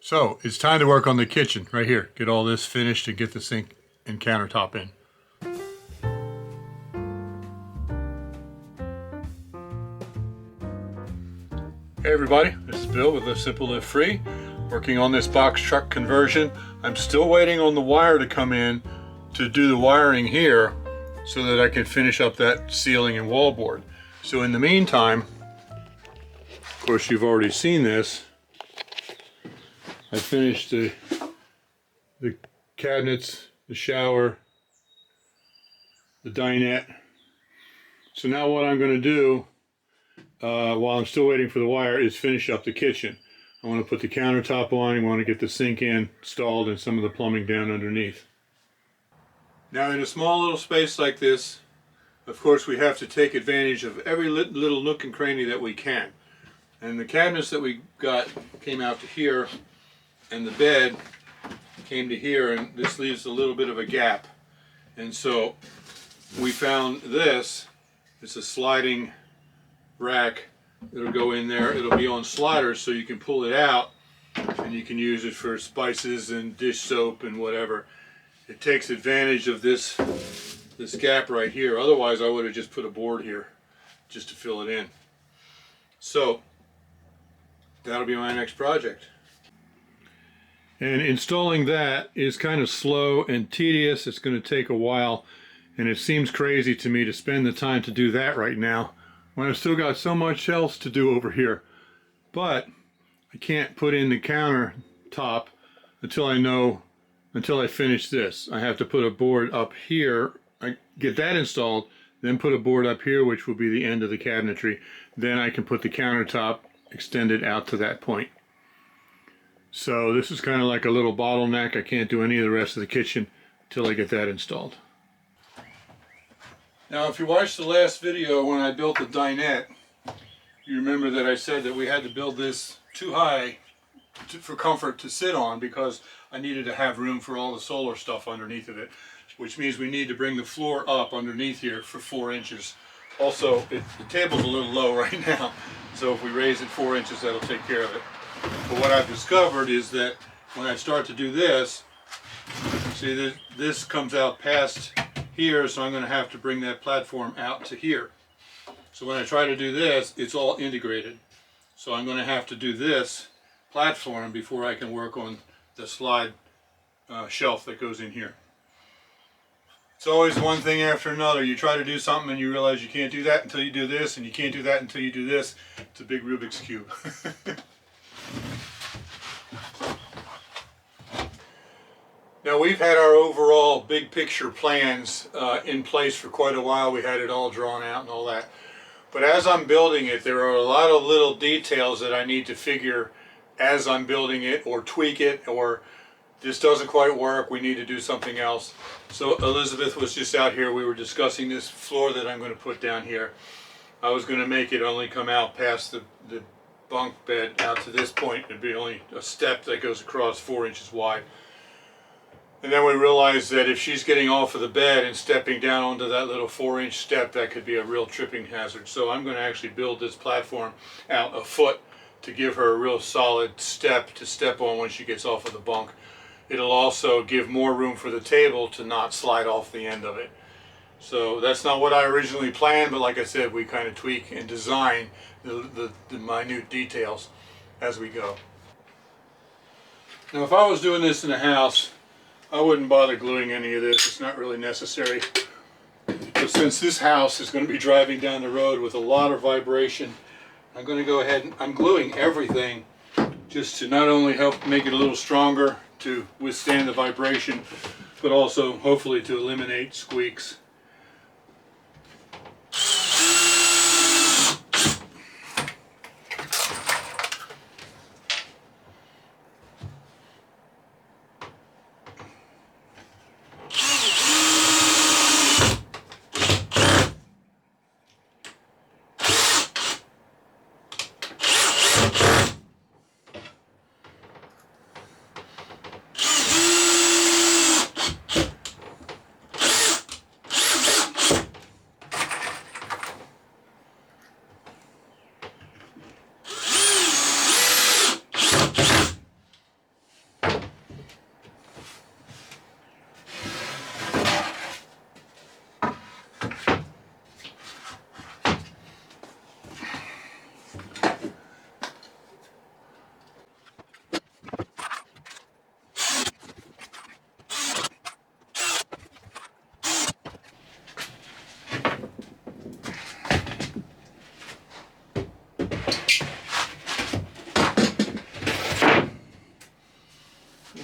So it's time to work on the kitchen right here. Get all this finished and get the sink and countertop in. Hey everybody, this is Bill with Live Simple, Live Free, working on this box truck conversion. I'm still waiting on the wire to come in to do the wiring here so that I can finish up that ceiling and wallboard. So in the meantime, of course you've already seen this, I finished the cabinets, the shower, the dinette. So now what I'm going to do while I'm still waiting for the wire is finish up the kitchen. I want to put the countertop on, I want to get the sink installed and some of the plumbing down underneath. Now in a small little space like this, of course we have to take advantage of every little nook and cranny that we can. And the cabinets that we got came out to here, and the bed came to here, and this leaves a little bit of a gap. And so we found this. It's a sliding rack. It'll go in there. It'll be on sliders so you can pull it out and you can use it for spices and dish soap and whatever. It takes advantage of this gap right here. Otherwise I would have just put a board here just to fill it in. So that'll be my next project. And installing that is kind of slow and tedious. It's going to take a while, and it seems crazy to me to spend the time to do that right now when I've still got so much else to do over here. But I can't put in the countertop until I finish this. I have to put a board up here. I get that installed, then put a board up here, which will be the end of the cabinetry. Then I can put the countertop extended out to that point. So this is kind of like a little bottleneck. I can't do any of the rest of the kitchen until I get that installed. Now if you watched the last video when I built the dinette, you remember that I said that we had to build this too high for comfort to sit on because I needed to have room for all the solar stuff underneath of it, which means we need to bring the floor up underneath here for 4 inches. Also, the table's a little low right now, so if we raise it 4 inches, that'll take care of it. But what I've discovered is that when I start to do this, see this comes out past here, so I'm going to have to bring that platform out to here. So when I try to do this, it's all integrated. So I'm going to have to do this platform before I can work on the slide shelf that goes in here. It's always one thing after another. You try to do something and you realize you can't do that until you do this, and you can't do that until you do this. It's a big Rubik's Cube. Now we've had our overall big picture plans in place for quite a while. We had it all drawn out and all that. But as I'm building it, there are a lot of little details that I need to figure as I'm building it, or tweak it, or this doesn't quite work, we need to do something else. So Elizabeth was just out here, we were discussing this floor that I'm going to put down here. I was going to make it only come out past the bunk bed out to this point. It'd be only a step that goes across 4 inches wide. And then we realized that if she's getting off of the bed and stepping down onto that little 4-inch step, that could be a real tripping hazard. So I'm going to actually build this platform out a foot to give her a real solid step to step on when she gets off of the bunk. It'll also give more room for the table to not slide off the end of it. So that's not what I originally planned, but like I said, we kind of tweak and design the minute details as we go. Now if I was doing this in a house, I wouldn't bother gluing any of this. It's not really necessary. But since this house is going to be driving down the road with a lot of vibration, I'm going to go ahead and I'm gluing everything just to not only help make it a little stronger to withstand the vibration, but also hopefully to eliminate squeaks.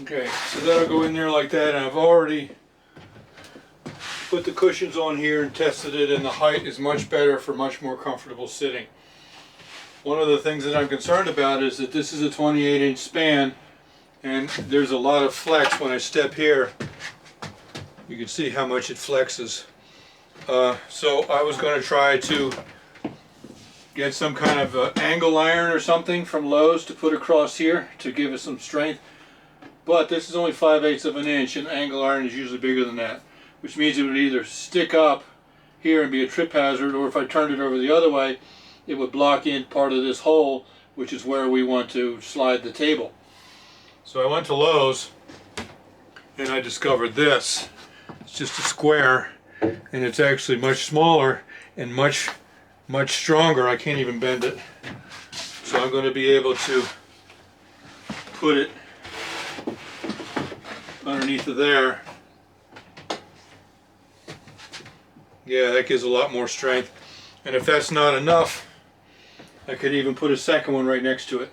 Okay, so that'll go in there like that, and I've already put the cushions on here and tested it, and the height is much better for much more comfortable sitting. One of the things that I'm concerned about is that this is a 28-inch span, and there's a lot of flex when I step here. You can see how much it flexes. So I was going to try to get some kind of angle iron or something from Lowe's to put across here to give it some strength. But this is only 5/8 of an inch, and angle iron is usually bigger than that, which means it would either stick up here and be a trip hazard, or if I turned it over the other way, it would block in part of this hole, which is where we want to slide the table. So I went to Lowe's and I discovered this. It's just a square, and it's actually much smaller and much stronger. I can't even bend it. So I'm going to be able to put it underneath of there. Yeah, that gives a lot more strength. And if that's not enough, I could even put a second one right next to it.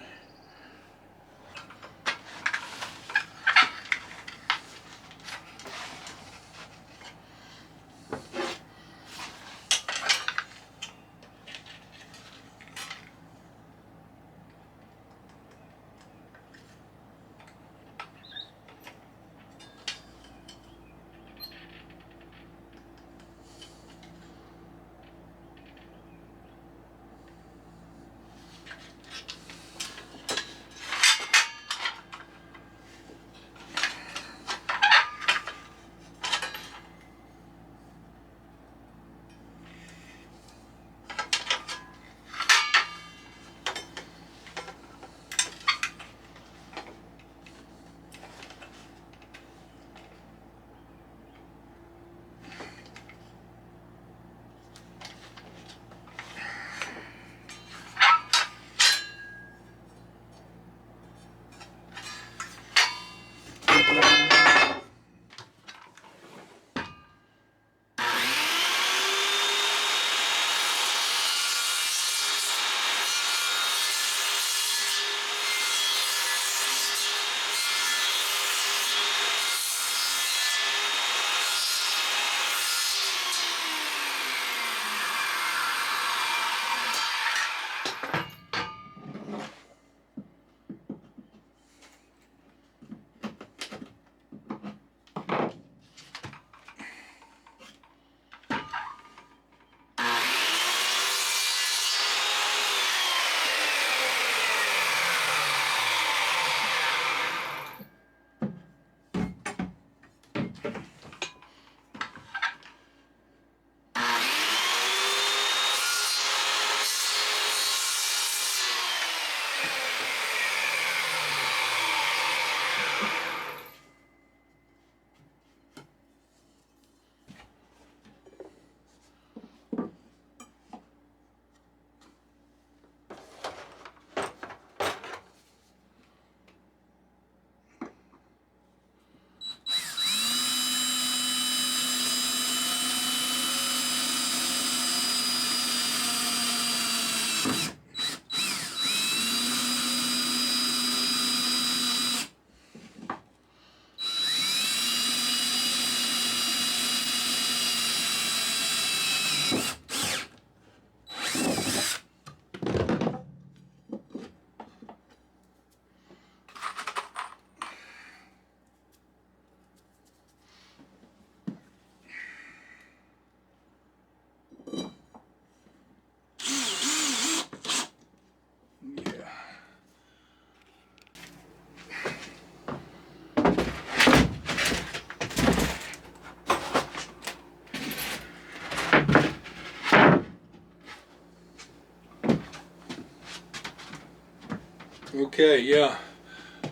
Okay, yeah,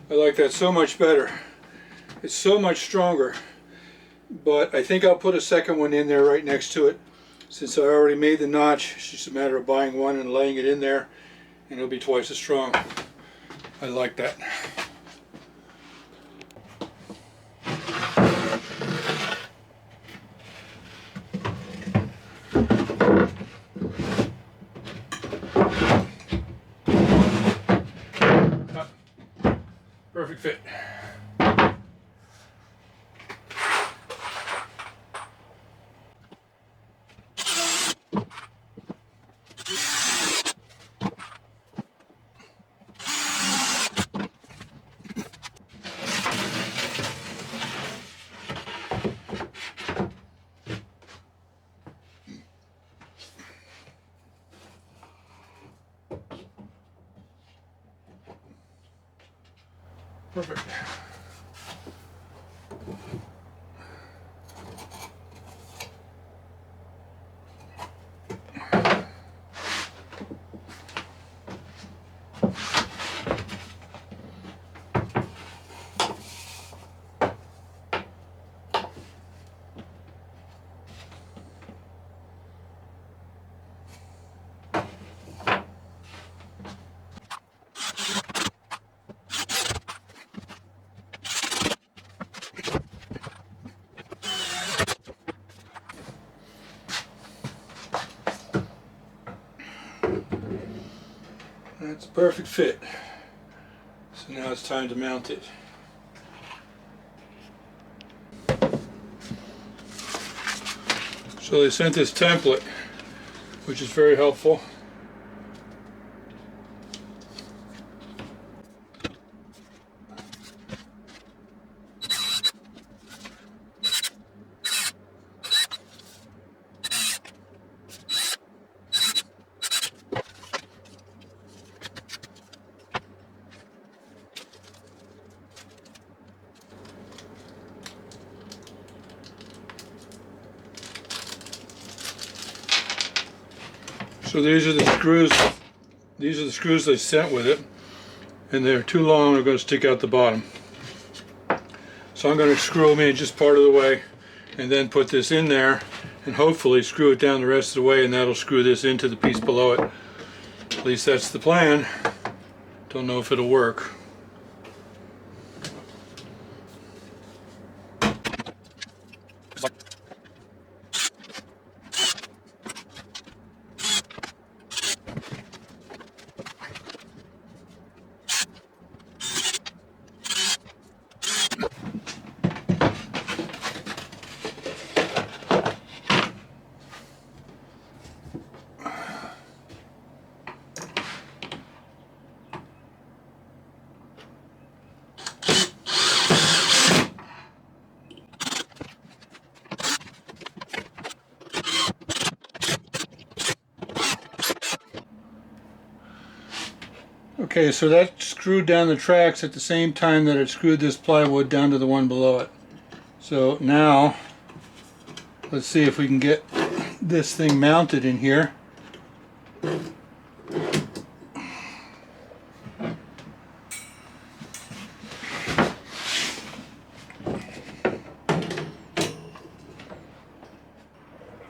I like that so much better. It's so much stronger, but I think I'll put a second one in there right next to it. Since I already made the notch, it's just a matter of buying one and laying it in there, and it'll be twice as strong. I like that. Perfect fit. Perfect. That's a perfect fit. So now it's time to mount it. So they sent this template, which is very helpful. So these are the screws. These are the screws they sent with it, and they're too long. They're going to stick out the bottom. So I'm going to screw them in just part of the way, and then put this in there, and hopefully screw it down the rest of the way, and that'll screw this into the piece below it. At least that's the plan. Don't know if it'll work. Okay, so that screwed down the tracks at the same time that it screwed this plywood down to the one below it. So now, let's see if we can get this thing mounted in here.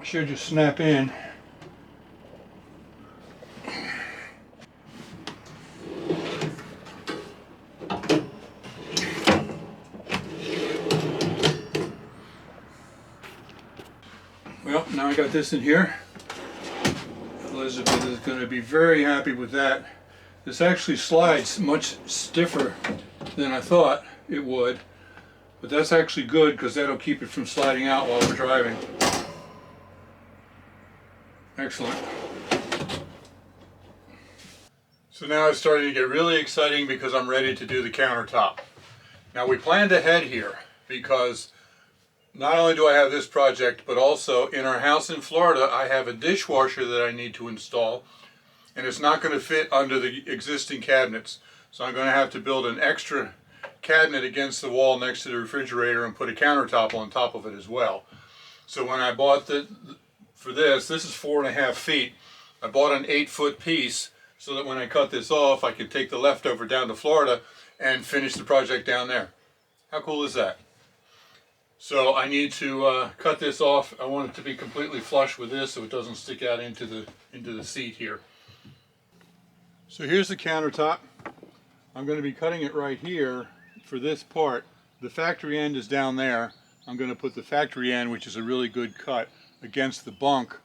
Should just snap in. Well, now I got this in here. Elizabeth is going to be very happy with that. This actually slides much stiffer than I thought it would, but that's actually good because that'll keep it from sliding out while we're driving. Excellent. So now it's starting to get really exciting because I'm ready to do the countertop. Now we planned ahead here because not only do I have this project, but also in our house in Florida, I have a dishwasher that I need to install, and it's not going to fit under the existing cabinets. So I'm going to have to build an extra cabinet against the wall next to the refrigerator and put a countertop on top of it as well. So when I bought for this is 4.5 feet. I bought an 8-foot piece so that when I cut this off, I could take the leftover down to Florida and finish the project down there. How cool is that? So I need to cut this off. I want it to be completely flush with this so it doesn't stick out into the seat here. So here's the countertop. I'm going to be cutting it right here for this part. The factory end is down there. I'm going to put the factory end, which is a really good cut, against the bunk.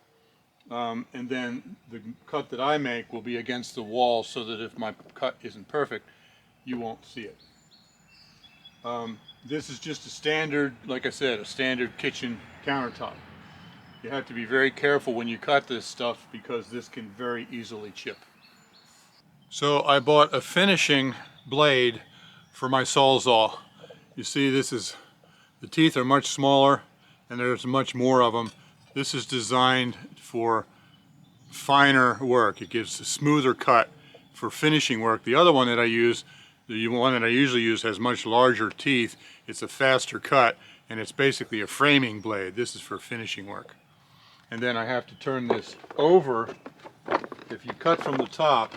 And then the cut that I make will be against the wall so that if my cut isn't perfect, you won't see it. This is just a standard, like I said, a standard kitchen countertop. You have to be very careful when you cut this stuff because this can very easily chip. So I bought a finishing blade for my Sawzall. You see, the teeth are much smaller and there's much more of them. This is designed for finer work. It gives a smoother cut for finishing work. The other one that I use The one that I usually use has much larger teeth. It's a faster cut, and it's basically a framing blade. This is for finishing work. And then I have to turn this over. If you cut from the top,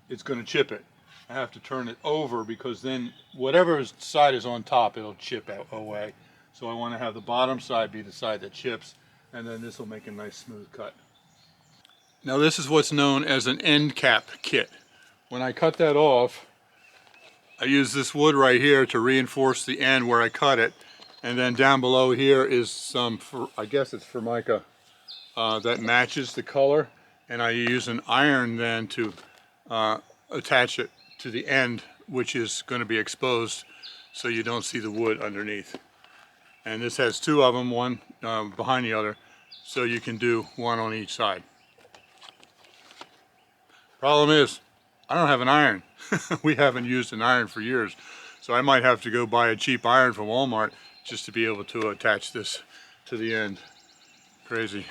it's going to chip it. I have to turn it over because then whatever side is on top, it'll chip away. So I want to have the bottom side be the side that chips, and then this will make a nice smooth cut. Now this is what's known as an end cap kit. When I cut that off, I use this wood right here to reinforce the end where I cut it, and then down below here is some, I guess it's Formica, that matches the color, and I use an iron then to attach it to the end, which is going to be exposed so you don't see the wood underneath. And this has two of them, one behind the other, so you can do one on each side. Problem is, I don't have an iron. We haven't used an iron for years, so I might have to go buy a cheap iron from Walmart just to be able to attach this to the end. Crazy.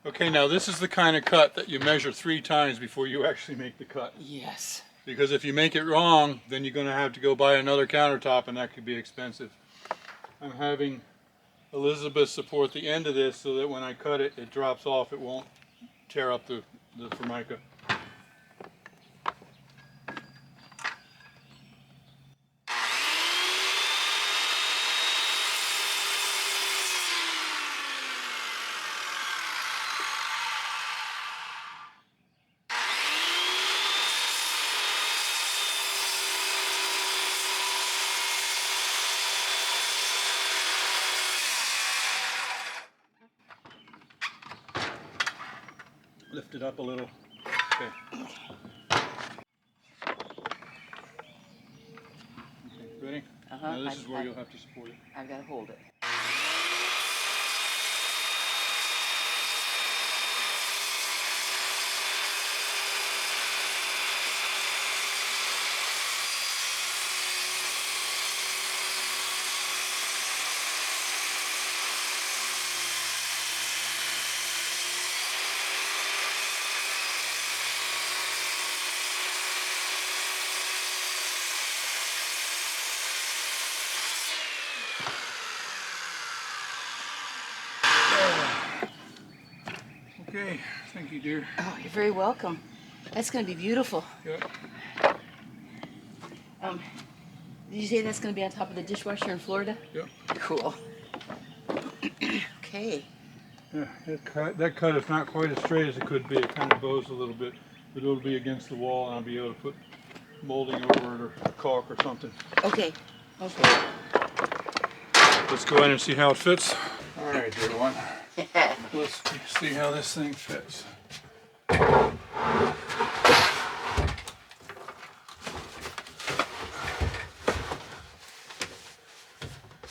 Okay, now this is the kind of cut that you measure 3 times before you actually make the cut. Yes. Because if you make it wrong, then you're going to have to go buy another countertop, and that could be expensive. I'm having Elizabeth support the end of this so that when I cut it, it drops off. It won't tear up the Formica. Lift it up a little. Okay. Okay, ready? Now this is where you'll have to support it. I've got to hold it. Okay, thank you, dear. Oh, you're very welcome. That's going to be beautiful. Yep. Did you say that's going to be on top of the dishwasher in Florida? Yep. Cool. Okay. Yeah, that cut is not quite as straight as it could be. It kind of bows a little bit, but it'll be against the wall, and I'll be able to put molding over it or caulk or something. Okay. Okay. Let's go in and see how it fits. All right, dear one. Let's see how this thing fits.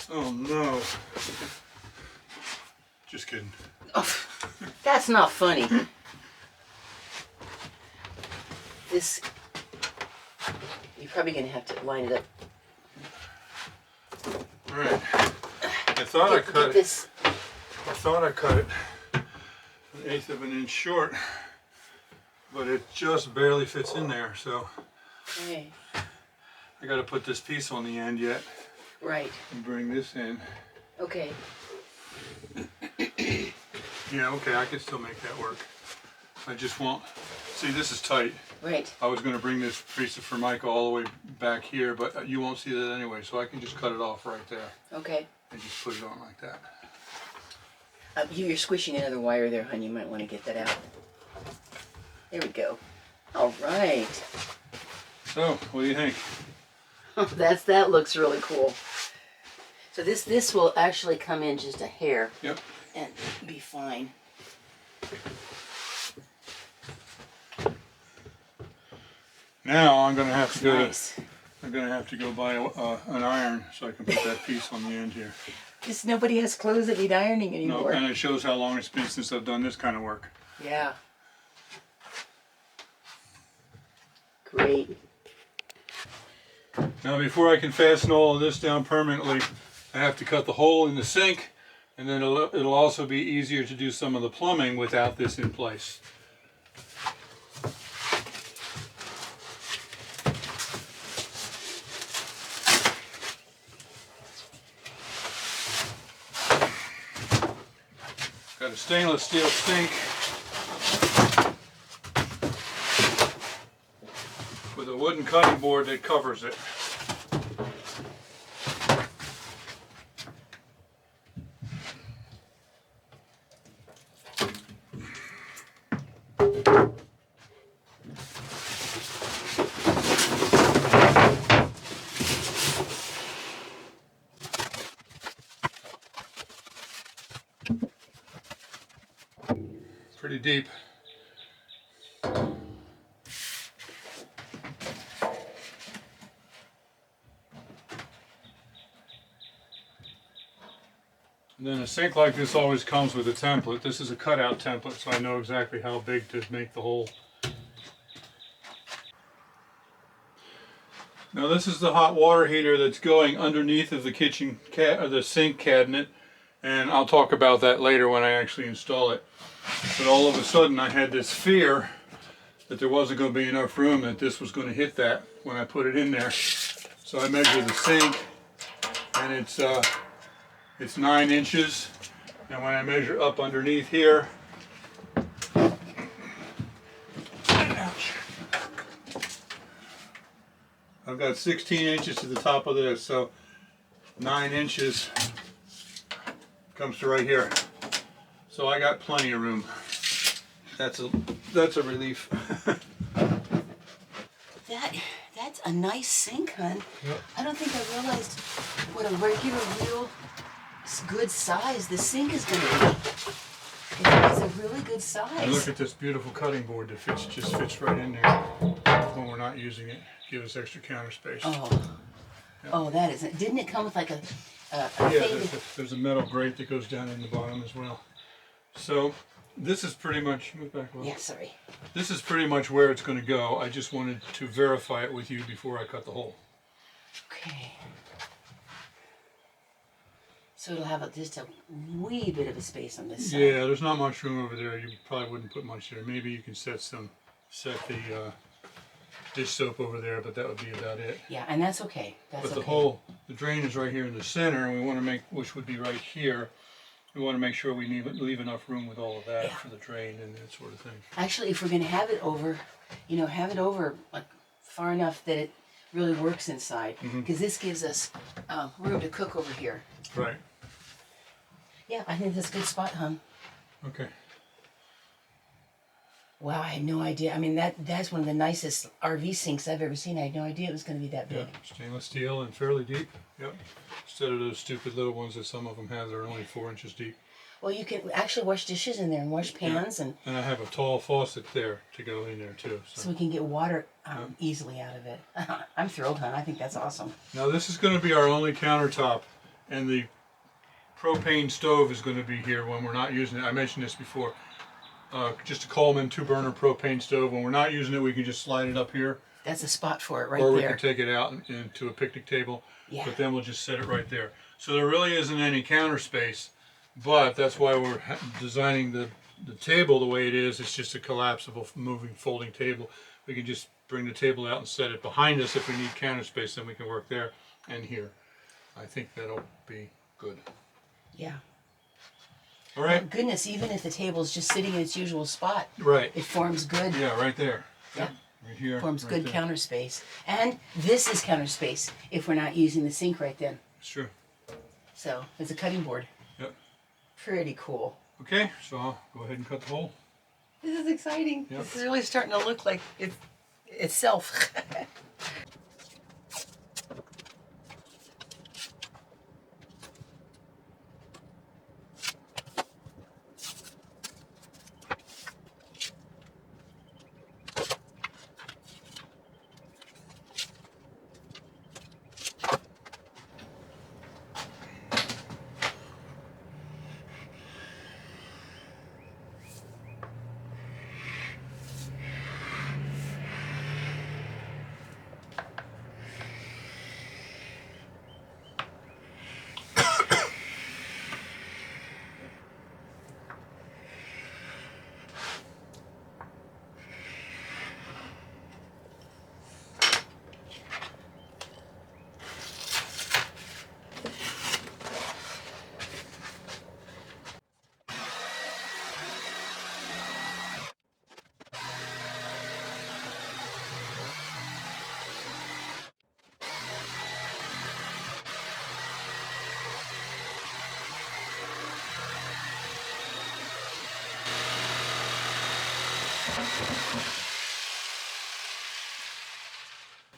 Oh no. Just kidding. Oh, that's not funny. This, you're probably going to have to line it up. All right. I thought I cut it. I thought I cut it 1/8 of an inch short, but it just barely fits in there. So Okay. I got to put this piece on the end yet. Right. And bring this in. Okay. Yeah, okay, I can still make that work. I just won't. See, this is tight. Right. I was going to bring this piece of Formica all the way back here, but you won't see that anyway, so I can just cut it off right there. Okay. And just put it on like that. You're squishing another wire there, hon. You might want to get that out. There we go. All right. So, what do you think? That looks really cool. So this will actually come in just a hair. Yep. And be fine. Now I'm going to have to go. Nice. I'm going to have to go buy an iron so I can put that piece on the end here. Just nobody has clothes that need ironing anymore. No, and it shows how long it's been since I've done this kind of work. Yeah. Great. Now before I can fasten all of this down permanently, I have to cut the hole in the sink, and then it'll also be easier to do some of the plumbing without this in place. Got a stainless steel sink with a wooden cutting board that covers it. Pretty deep. And then a sink like this always comes with a template. This is a cutout template, so I know exactly how big to make the hole. Now this is the hot water heater that's going underneath of the kitchen or the sink cabinet, and I'll talk about that later when I actually install it. But all of a sudden I had this fear that there wasn't going to be enough room, that this was going to hit that when I put it in there. So I measured the sink, and it's 9 inches. And when I measure up underneath here, ouch, I've got 16 inches to the top of this, so 9 inches comes to right here. So I got plenty of room. That's a relief. That's a nice sink, hon. Yep. I don't think I realized what a regular, real good size the sink is going to be. It's a really good size. And look at this beautiful cutting board that just fits right in there when we're not using it. Give us extra counter space. Oh, Yeah. oh, that isn't. Didn't it come with like a Yeah, faded? there's a metal grate that goes down in the bottom as well. So this is pretty much, move back a little. Yeah, sorry. This is pretty much where it's going to go. I just wanted to verify it with you before I cut the hole. Okay. So it'll have just a wee bit of a space on this side. Yeah, there's not much room over there. You probably wouldn't put much there. Maybe you can set the dish soap over there, but that would be about it. Yeah, and that's okay. That's But okay. the drain is right here in the center, and we want to make, which would be right here. We want to make sure we leave enough room with all of that for the drain and that sort of thing. Actually, if we're going to have it over, have it over like far enough that it really works inside, because this gives us room to cook over here. Right. Yeah, I think that's a good spot, hon. Okay. Wow, I had no idea. I mean, that's one of the nicest RV sinks I've ever seen. I had no idea it was going to be that big. Yeah, stainless steel and fairly deep. Yep. Instead of those stupid little ones that some of them have, they're only 4 inches deep. Well, you can actually wash dishes in there and wash pans, And I have a tall faucet there to go in there too. so we can get water easily out of it. I'm thrilled, hon. I think that's awesome. Now this is going to be our only countertop, and the propane stove is going to be here when we're not using it. I mentioned this before. Just a Coleman 2-burner propane stove. When we're not using it, we can just slide it up here. That's a spot for it right Or we there. can take it out into a picnic table. Yeah. But then we'll just set it right there. So there really isn't any counter space, but that's why we're designing the table the way it is. It's just a collapsible, moving, folding table. We can just bring the table out and set it behind us. If we need counter space, then we can work there and here. I think that'll be good. Yeah. All right. Oh, goodness, even if the table's just sitting in its usual spot, Right. it forms good. Yeah, right there. Yeah. Right here. Forms right good there. counter space. And this is counter space if we're not using the sink right then. It's true. So it's a cutting board. Yep. Pretty cool. Okay, so I'll go ahead and cut the hole. This is exciting. Yep. This is really starting to look like it's itself.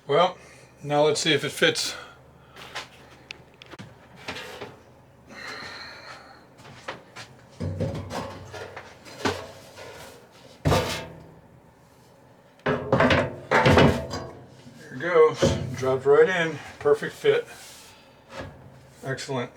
Well, now let's see if it fits. There it goes. Dropped right in. Perfect fit. Excellent.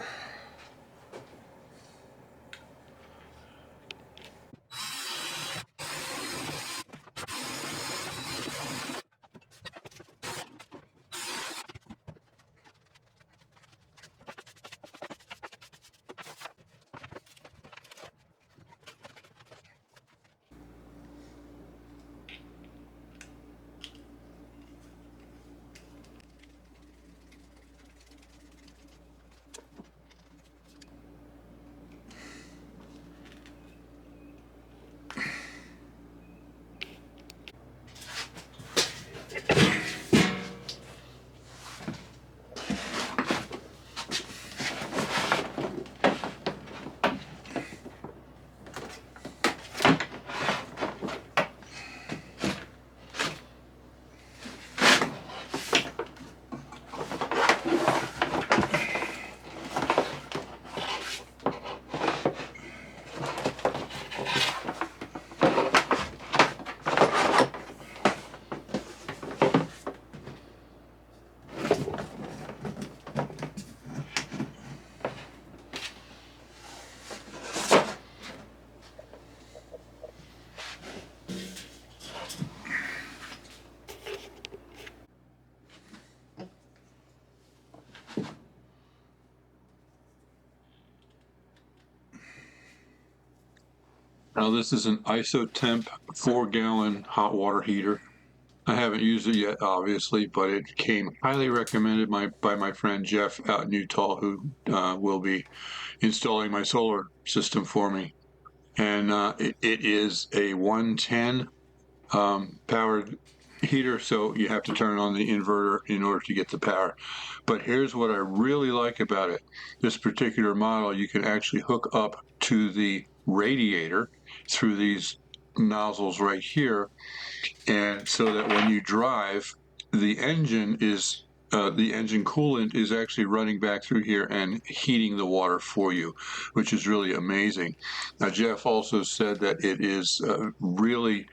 Now this is an Isotemp 4-gallon hot water heater. I haven't used it yet, obviously, but it came highly recommended by my friend Jeff out in Utah, who will be installing my solar system for me. And it is a 110 powered heater, so you have to turn on the inverter in order to get the power. But here's what I really like about it. This particular model, you can actually hook up to the radiator through these nozzles right here, and so that when you drive, the engine coolant is actually running back through here and heating the water for you, which is really amazing. Now, Jeff also said that it is really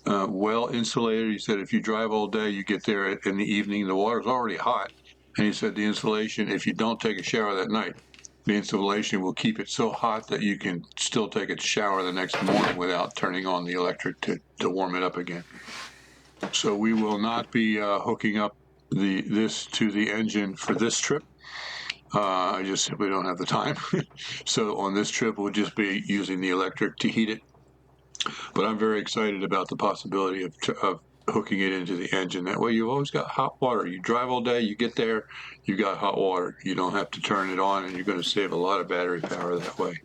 well insulated. He said if you drive all day, you get there in the evening, the water's already hot. And he said the insulation, if you don't take a shower that night, the insulation will keep it so hot that you can still take a shower the next morning without turning on the electric to warm it up again. So we will not be hooking up this to the engine for this trip. I just simply don't have the time. So on this trip, we'll just be using the electric to heat it. But I'm very excited about the possibility of hooking it into the engine. That way you've always got hot water. You drive all day, you get there, you've got hot water. You don't have to turn it on, and you're going to save a lot of battery power that way.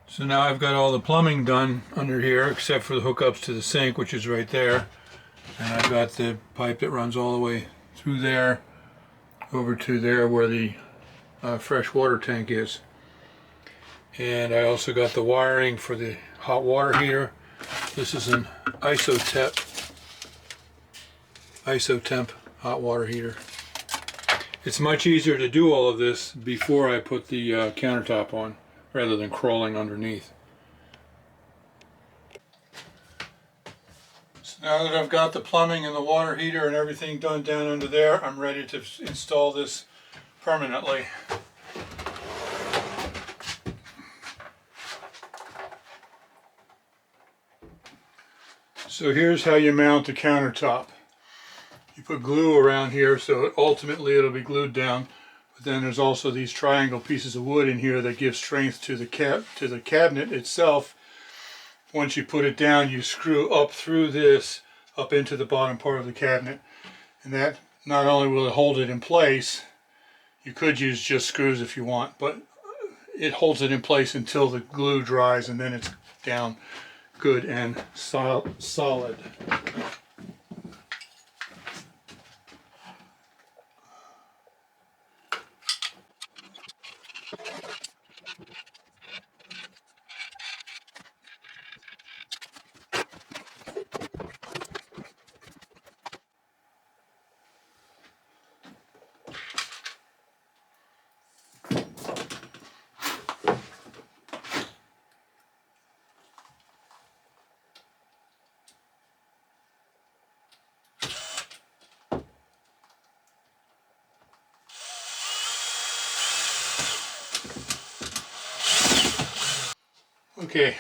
So now I've got all the plumbing done under here, except for the hookups to the sink, which is right there. And I've got the pipe that runs all the way through there, over to there where the fresh water tank is. And I also got the wiring for the hot water heater. This is an Isotemp hot water heater. It's much easier to do all of this before I put the countertop on, rather than crawling underneath. So now that I've got the plumbing and the water heater and everything done down under there, I'm ready to install this permanently. So here's how you mount the countertop. You put glue around here, so ultimately it'll be glued down. But then there's also these triangle pieces of wood in here that give strength to the cabinet itself. Once you put it down, you screw up through this, up into the bottom part of the cabinet. And that not only will it hold it in place, you could use just screws if you want, but it holds it in place until the glue dries, and then it's down good and solid. Okay,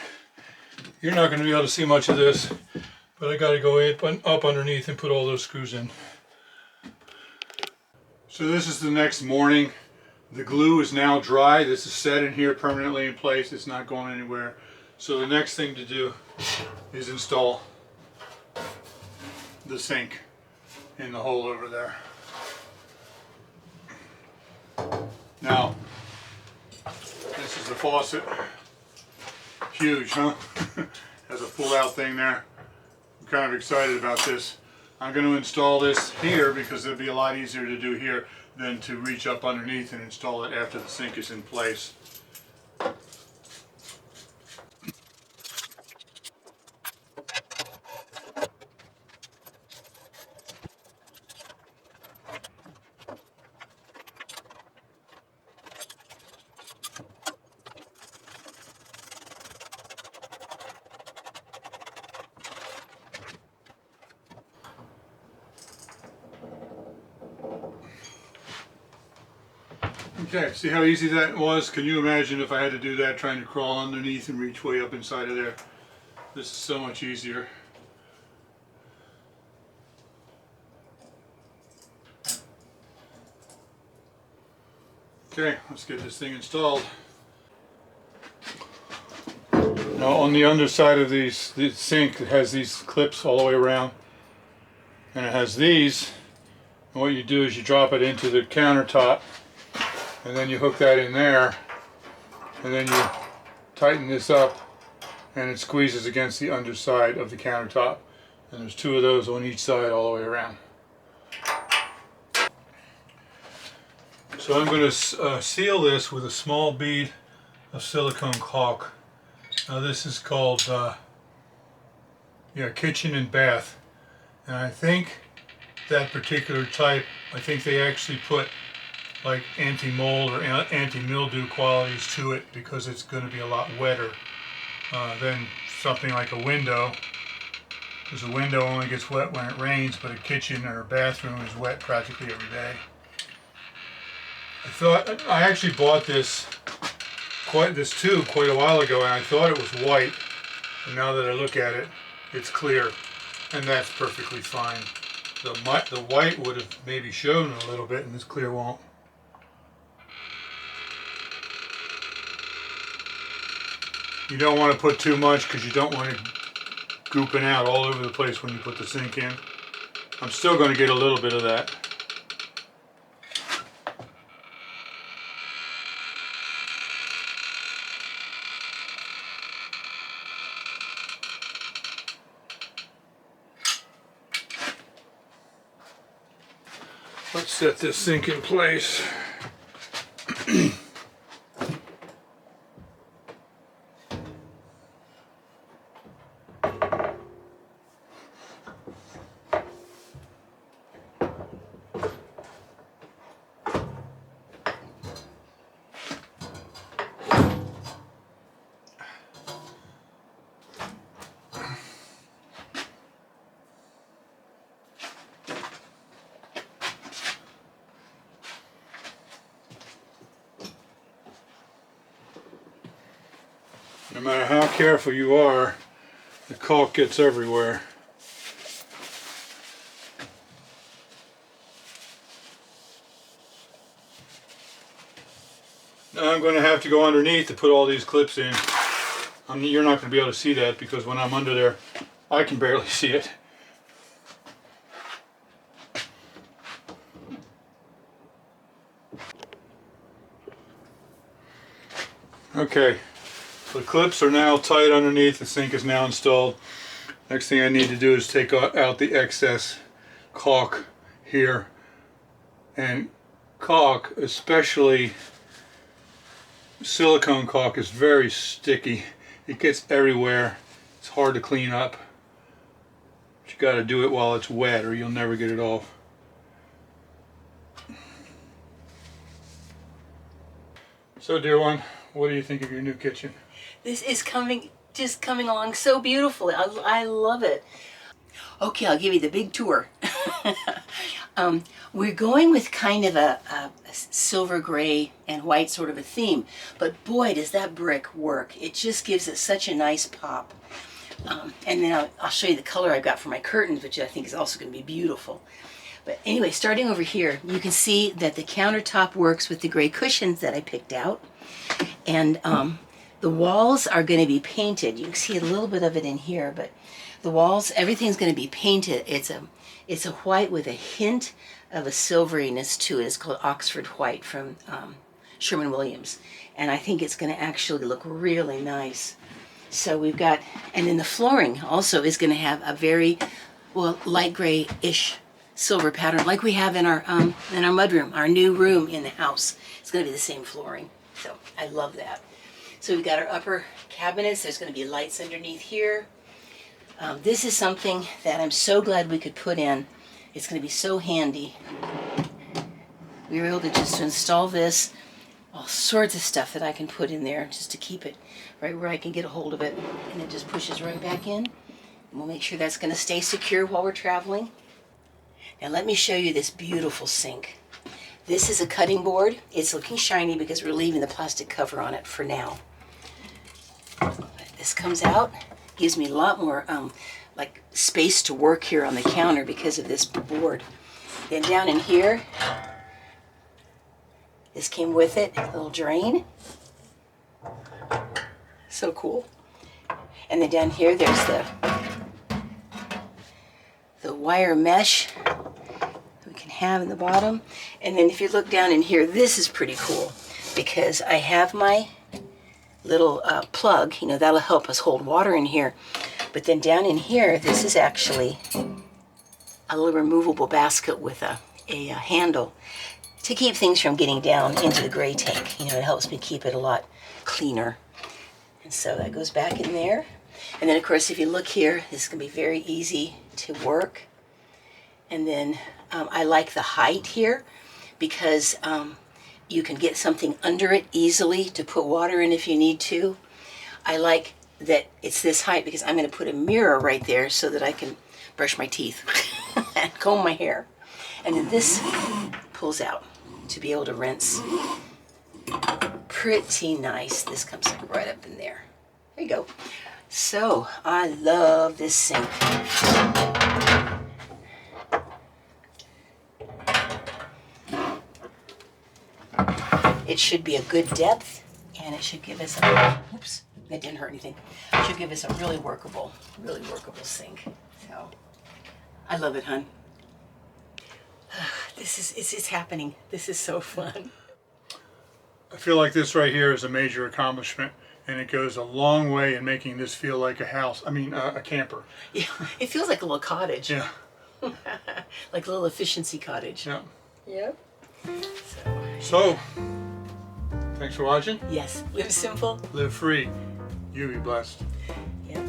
you're not going to be able to see much of this, but I got to go up underneath and put all those screws in. So this is the next morning. The glue is now dry. This is set in here permanently in place. It's not going anywhere. So the next thing to do is install the sink in the hole over there. Now, this is the faucet. Huge, huh? Has a pull-out thing there. I'm kind of excited about this. I'm going to install this here because it'll be a lot easier to do here than to reach up underneath and install it after the sink is in place. Okay, see how easy that was? Can you imagine if I had to do that, trying to crawl underneath and reach way up inside of there? This is so much easier. Okay, let's get this thing installed. Now on the underside of the sink, it has these clips all the way around. And it has these. And what you do is you drop it into the countertop. And then you hook that in there. And then you tighten this up. And it squeezes against the underside of the countertop. And there's two of those on each side all the way around. So I'm going to seal this with a small bead of silicone caulk. Now this is called kitchen and bath. And I think that particular type, I think they actually put like anti-mold or anti-mildew qualities to it because it's going to be a lot wetter than something like a window. Because a window only gets wet when it rains, but a kitchen or a bathroom is wet practically every day. I actually bought this tube quite a while ago, and I thought it was white. And now that I look at it, it's clear, and that's perfectly fine. The white would have maybe shown a little bit, and this clear won't. You don't want to put too much because you don't want it gooping out all over the place when you put the sink in. I'm still going to get a little bit of that. Let's set this sink in place. No matter how careful you are, the caulk gets everywhere. Now I'm going to have to go underneath to put all these clips in. You're not going to be able to see that because when I'm under there, I can barely see it. Okay, The clips are now tight underneath. The sink is now installed. Next thing I need to do is take out the excess caulk here. And caulk, especially silicone caulk, is very sticky. It gets everywhere. It's hard to clean up. But you got to do it while it's wet or you'll never get it off. So, dear one, what do you think of your new kitchen? This is just coming along so beautifully. I love it. Okay, I'll give you the big tour. We're going with kind of a silver gray and white sort of a theme, but boy, does that brick work. It just gives it such a nice pop. And then I'll show you the color I've got for my curtains, which I think is also going to be beautiful. But anyway, starting over here, you can see that the countertop works with the gray cushions that I picked out. And the walls are going to be painted. You can see a little bit of it in here, but the walls, everything's going to be painted. It's a white with a hint of a silveriness to it. It's called Oxford White from Sherwin-Williams. And I think it's going to actually look really nice. So we've got, and then the flooring also is going to have a very, well, light gray-ish silver pattern like we have in our mudroom, our new room in the house. It's going to be the same flooring. So I love that. So we've got our upper cabinets. There's going to be lights underneath here. This is something that I'm so glad we could put in. It's going to be so handy. We were able to just install this, all sorts of stuff that I can put in there just to keep it right where I can get a hold of it. And it just pushes right back in. And we'll make sure that's going to stay secure while we're traveling. Now let me show you this beautiful sink. This is a cutting board. It's looking shiny because we're leaving the plastic cover on it for now. This comes out, gives me a lot more like space to work here on the counter because of this board. Then down in here, this came with it, a little drain. So cool. And then down here, there's the wire mesh we can have in the bottom. And then if you look down in here, this is pretty cool because I have my little plug, you know, that'll help us hold water in here. But then down in here, this is actually a little removable basket with a handle to keep things from getting down into the gray tank. You know, it helps me keep it a lot cleaner. And so that goes back in there. And then of course, if you look here, this is gonna be very easy to work. And then I like the height here because you can get something under it easily to put water in if you need to. I like that it's this height because I'm going to put a mirror right there so that I can brush my teeth and comb my hair. And then this pulls out to be able to rinse. Pretty nice. This comes right up in there. There you go. So I love this sink. It should be a good depth, and it should give us a, oops, that didn't hurt anything. It should give us a really workable sink. So, I love it, hon. It's happening. This is so fun. I feel like this right here is a major accomplishment, and it goes a long way in making this feel like a house. I mean, a camper. Yeah, it feels like a little cottage. Yeah. Like a little efficiency cottage. Yeah. Yep. So, thanks for watching. Yes, live simple. Live free. You be blessed. Yep.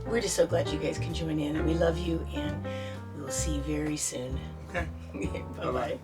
We're just so glad you guys can join in, and we love you, and we will see you very soon. Okay. Bye-bye.